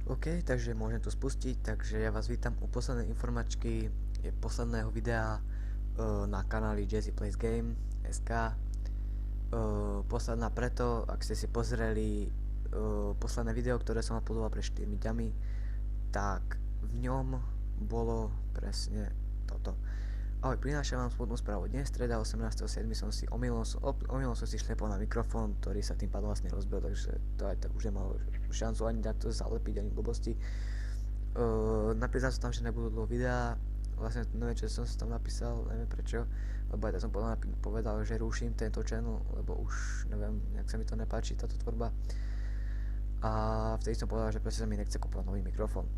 OK, takže môžem to spustiť, takže ja vás vítam u poslednej informačky, je posledného videa na kanáli Jazzy Plays Game SK. Posledná preto, ak ste si pozreli posledné video, ktoré som uploadoval pred 4 dňami, tak v ňom bolo presne toto. Ahoj, prinášam vám smutnú správu. Dnes, streda 18.7. som si omylom som si šlepol na mikrofón, ktorý sa tým pádom vlastne rozbil, takže to aj tak už nemal šancu ani takto zalepiť, ani blbosti. Napísal som tam, že nebudú dlho videá, vlastne neviem, čo som si tam napísal, neviem prečo, lebo aj tak som povedal, že ruším tento channel, lebo už neviem, nejak sa mi to nepáči, táto tvorba. A vtedy som povedal, že proste sa mi nechce kúpovať nový mikrofón.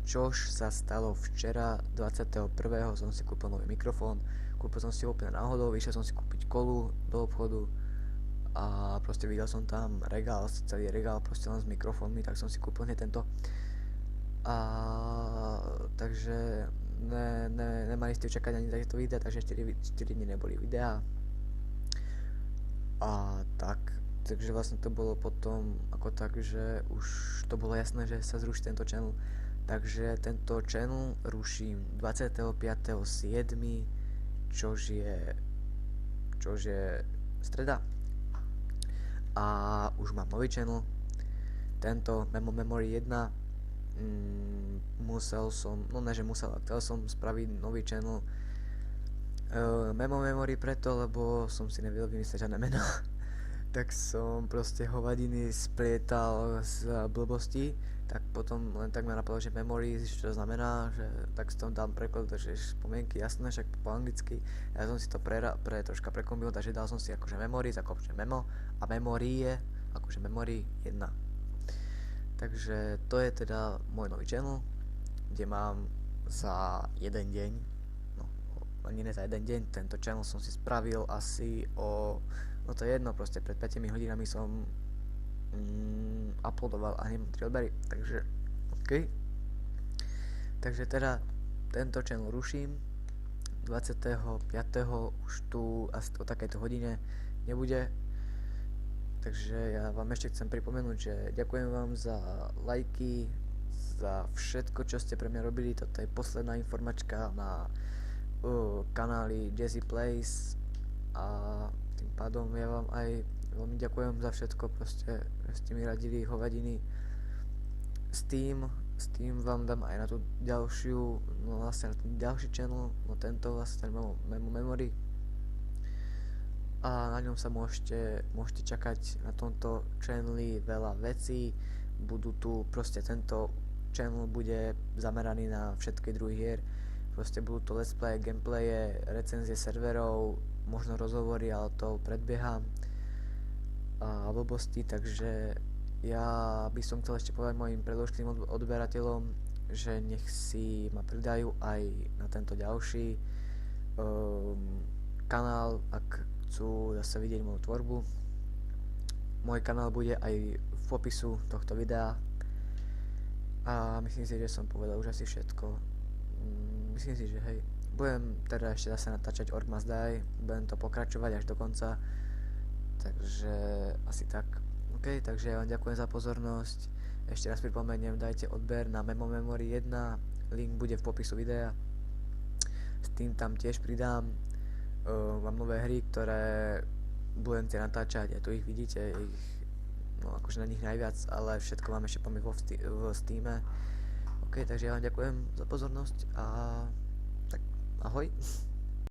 Čož sa stalo včera, 21. som si kúpil nový mikrofón, kúpil som si ho úplne náhodou, išiel som si kúpiť kolu do obchodu a proste videl som tam regál, celý regál proste len s mikrofónmi, tak som si kúpil hneď tento. A takže nemali ste čakať ani takéto videa, takže 4 dní neboli videá. A takže vlastne to bolo potom ako tak, že už to bolo jasné, že sa zruší tento channel. Takže tento channel ruším 25.7., čož je streda. A už mám nový channel, tento Memo Memory 1. Musel som, no ne že musel, chcel som spraviť nový channel Memo Memory preto, lebo som si nevedel vymyslieť žiadne meno. Tak som proste hovadiny splietal z blbosti, tak potom len tak ma napadlo, že memory, čo to znamená, že tak si tam dám preklad, že spomienky, jasné, však po anglicky. Ja som si to troška prekombil, takže dal som si akože memory, zakopčne memo a memory je akože memory 1. Takže to je teda môj nový channel, kde mám za jeden deň, no ani ne za jeden deň, tento channel som si spravil asi no to je jedno, proste pred 5 hodinami som uploadoval a nemám 3 odbery, takže OK. Takže teda tento channel ruším, 25. už tu asi o takejto hodine nebude. Takže ja vám ešte chcem pripomenúť, že ďakujem vám za lajky, za všetko, čo ste pre mňa robili. Toto je posledná informačka na kanáli Jazzy Plays a tým pádom ja vám aj veľmi ďakujem za všetko, proste, že ste mi radili hovadiny. S tým vám dám aj na tú ďalšiu, no vlastne na ten ďalší channel, no tento vlastne ten Memo Memory. A na ňom sa môžete čakať na tomto channeli veľa vecí. Budú tu, proste tento channel bude zameraný na všetky druhy hier. Proste budú to let's play, gameplaye, recenzie serverov, možno rozhovory, ale to predbieham a blbosti, takže ja by som chcel ešte povedať mojim predložkým odberateľom, že nech si ma pridajú aj na tento ďalší kanál, ak chcú zase vidieť moju tvorbu. Môj kanál bude aj v popisu tohto videa a myslím si, že som povedal už asi všetko. Myslím si, že hej, budem teda ešte zase natáčať Orc Must Die, budem to pokračovať až do konca, takže asi tak. OK, takže ja vám ďakujem za pozornosť, ešte raz pripomeniem, dajte odber na Memo Memory 1, link bude v popisu videa, s tým tam tiež pridám, mám nové hry, ktoré budem chcieť natáčať, a tu ich vidíte, no akože na nich najviac, ale všetko mám ešte v Steame. OK, takže ja vám ďakujem za pozornosť a tak ahoj.